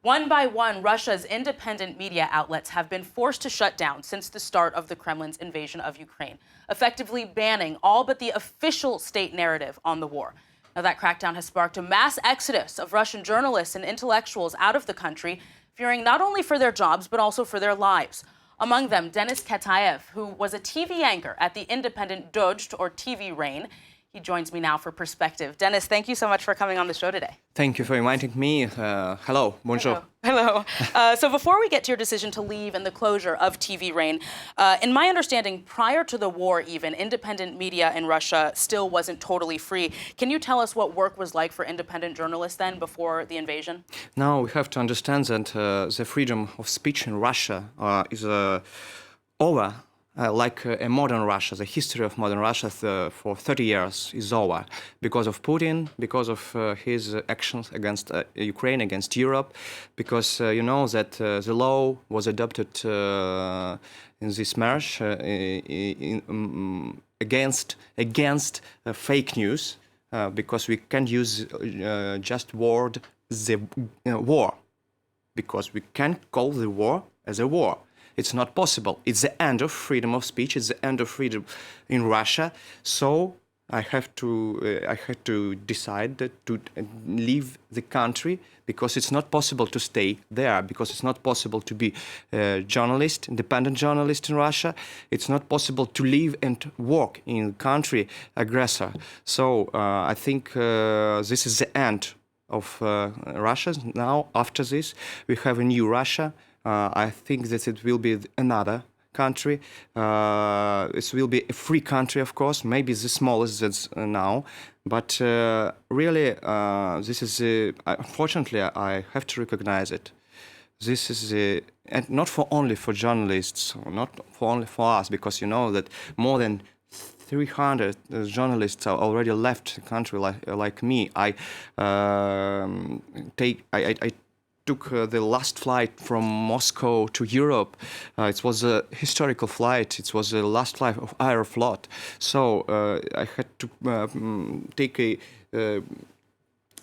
One by one, Russia's independent media outlets have been forced to shut down since the start of the Kremlin's invasion of Ukraine, effectively banning all but the official state narrative on the war. Now, that crackdown has sparked a mass exodus of Russian journalists and intellectuals out of the country, fearing not only for their jobs, but also for their lives. Among them, Denis Kataev, who was a TV anchor at the independent Dozhd, or TV Rain. He joins me now for perspective. Denis, thank you so much for coming on the show today. Thank you for inviting me. Hello, bonjour. Hello. So before we get to your decision to leave and the closure of TV Rain, in my understanding, prior to the war even, independent media in Russia still wasn't totally free. Can you tell us what work was like for independent journalists then before the invasion? Now we have to understand that the freedom of speech in Russia is over. Like a modern Russia, the history of modern Russia for 30 years is over because of Putin, because of his actions against Ukraine, against Europe, because you know that the law was adopted in this march against fake news, because we can't use just word the war, because we can't call the war as a war. It's not possible. It's the end of freedom of speech. It's the end of freedom in Russia. So I had to decide to leave the country because it's not possible to stay there, because it's not possible to be a journalist, independent journalist in Russia. It's not possible to live and work in country aggressor. So I think this is the end of Russia. Now, after this, we have a new Russia. I think that it will be another country. It will be a free country, of course, maybe the smallest that's now. But really, this is, unfortunately, I have to recognize it. This is, and not only for journalists, or not only for us, because you know that more than 300 journalists are already left the country, like me. I took the last flight from Moscow to Europe. It was a historical flight. It was the last flight of Aeroflot. So I had to take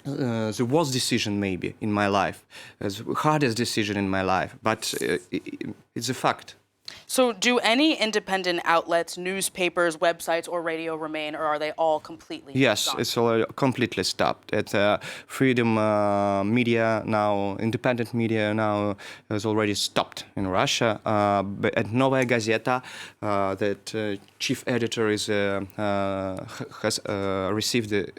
the worst decision maybe in my life, the hardest decision in my life. But it's a fact. So do any independent outlets, newspapers, websites, or radio remain, or are they all completely Yes, gone? it's all completely stopped. Freedom media now, independent media now is already stopped in Russia. But at Novaya Gazeta, that chief editor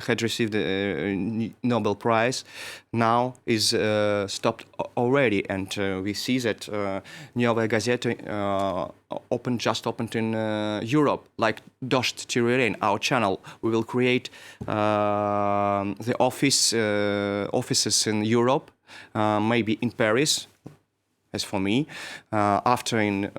had received the Nobel Prize, now is stopped already, and we see that Novaya Gazeta just opened in Europe, like Dozhd TV, our channel. We will create the offices in Europe, maybe in Paris, as for me, after in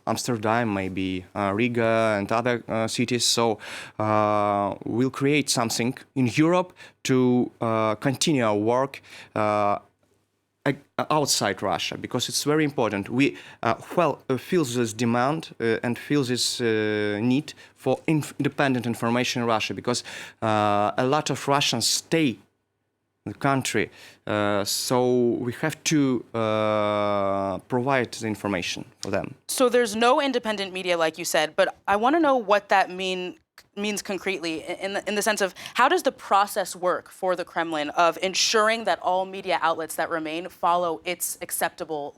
Amsterdam, maybe Riga and other cities. So we'll create something in Europe to continue our work outside Russia, because it's very important. We feel this demand and feel this need for independent information in Russia, because a lot of Russians stay in the country, so we have to provide the information for them. So there's no independent media, like you said, but I want to know what that means concretely in the sense of how does the process work for the Kremlin of ensuring that all media outlets that remain follow its acceptable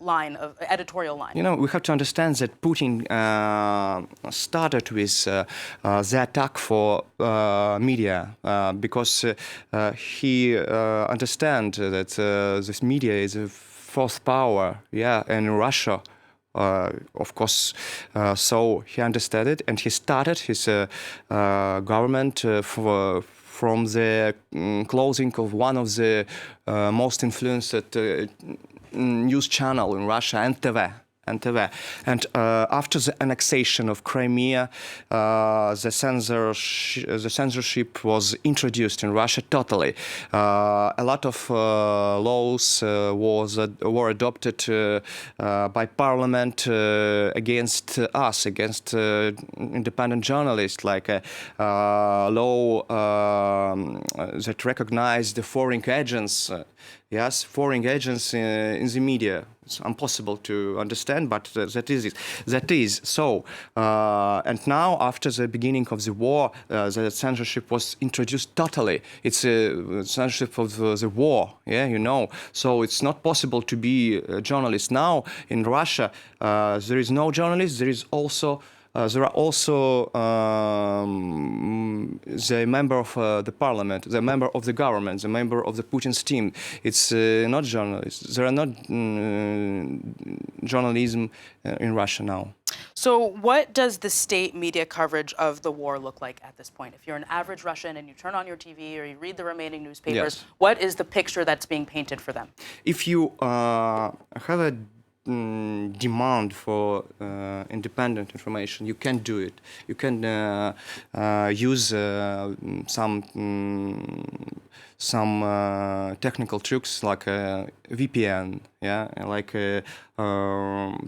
editorial line? You know, we have to understand that Putin started with the attack for media because he understands that this media is a fourth power, in Russia. Of course, so he understood it, and he started his government from the closing of one of the most influenced news channel in Russia, NTV. And after the annexation of Crimea, the censorship was introduced in Russia totally. A lot of laws were adopted by parliament against us, against independent journalists, like a law that recognized the foreign agents. yes, foreign agents in the media. It's impossible to understand, but that is it. That is so. And now, after the beginning of the war, the censorship was introduced totally. It's a censorship of the war, yeah, you know. So it's not possible to be a journalist now in Russia. There is no journalist. There are also the member of the parliament, the member of the government, the member of the Putin's team. It's not journalists. There are not journalism in Russia now. So what does the state media coverage of the war look like at this point? If you're an average Russian and you turn on your TV or you read the remaining newspapers, Yes. what is the picture that's being painted for them? If you have a demand for independent information, you can do it. You can use some technical tricks like VPN, yeah, like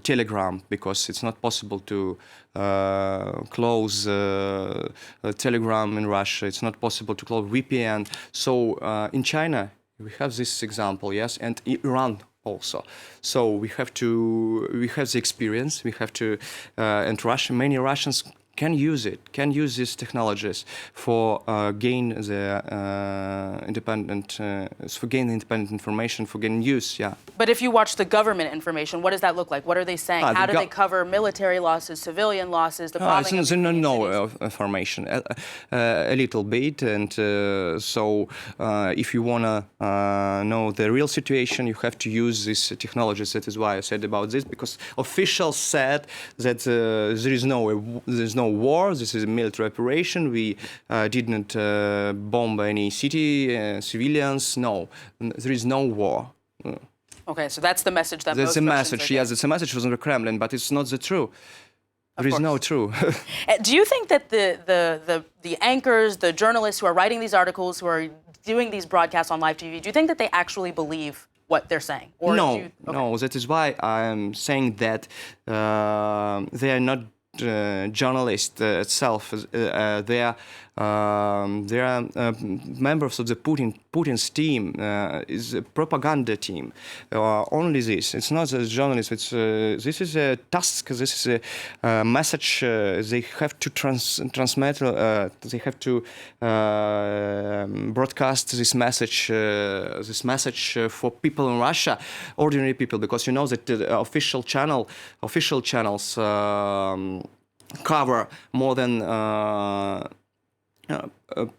Telegram, because it's not possible to close Telegram in Russia. It's not possible to close VPN. So in China, we have this example, yes, and Iran also. So we have the experience. We have to, and many Russians can use these technologies for gain the independent information, for gain news. Yeah. But if you watch the government information, what does that look like? What are they saying? How do they cover military losses, civilian losses, the bombing of cities? Information, a little bit, and so if you wanna know the real situation, you have to use these technologies. That is why I said about this, because officials said that there's no war. This is a military operation. We didn't bomb any city, civilians. No, there is no war. Okay, so that's the message that That's most a Russians message. are Yes, it's a message from the Kremlin, but it's not the truth. There is no truth. Do you think that the anchors, the journalists who are writing these articles, who are doing these broadcasts on live TV, do you think that they actually believe what they're saying? Or No. That is why I'm saying that they are not journalists itself. They are members of the Putin's team. Is a propaganda team. Only this. It's not a journalist. This is a task. This is a message they have to transmit. They have to broadcast this message. This message for people in Russia, ordinary people, because you know that the official channels cover more than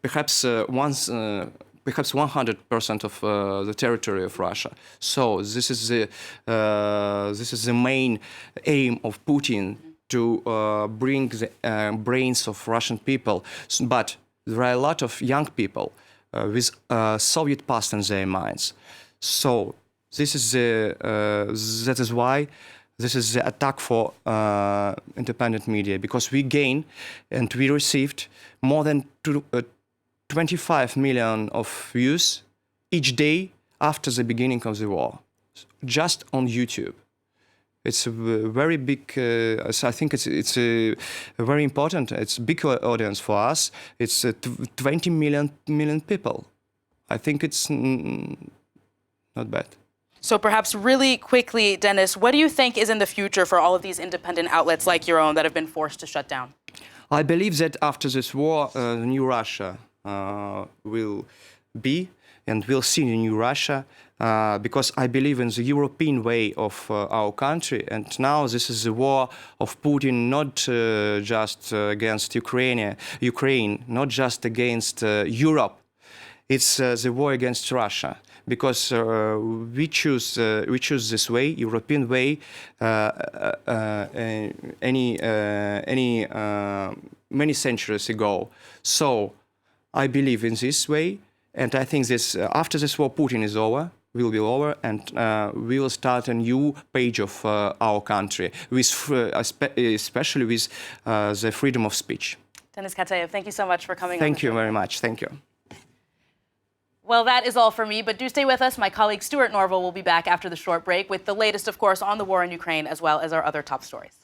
perhaps 100% of the territory of Russia. So this is the main aim of Putin, to bring the brains of Russian people. But there are a lot of young people with Soviet past in their minds. So this is that is why this is the attack for independent media, because we gain and we received more than 25 million of views each day after the beginning of the war, just on YouTube. It's a very big. I think it's a very important. It's a big audience for us. It's 20 million people. I think it's not bad. So perhaps really quickly, Denis, what do you think is in the future for all of these independent outlets like your own that have been forced to shut down? I believe that after this war, the new Russia will be, and we'll see the new Russia, because I believe in the European way of our country. And now this is the war of Putin, not just against Ukraine, not just against Europe. It's the war against Russia. Because we choose this way, European way, many centuries ago. So I believe in this way, and I think this after this war, Putin is over, will be over, and we will start a new page of our country, with especially with the freedom of speech. Denis Kataev, thank you so much for coming. Thank you very much. Thank you. Well, that is all for me, but do stay with us. My colleague Stuart Norville will be back after the short break with the latest, of course, on the war in Ukraine, as well as our other top stories.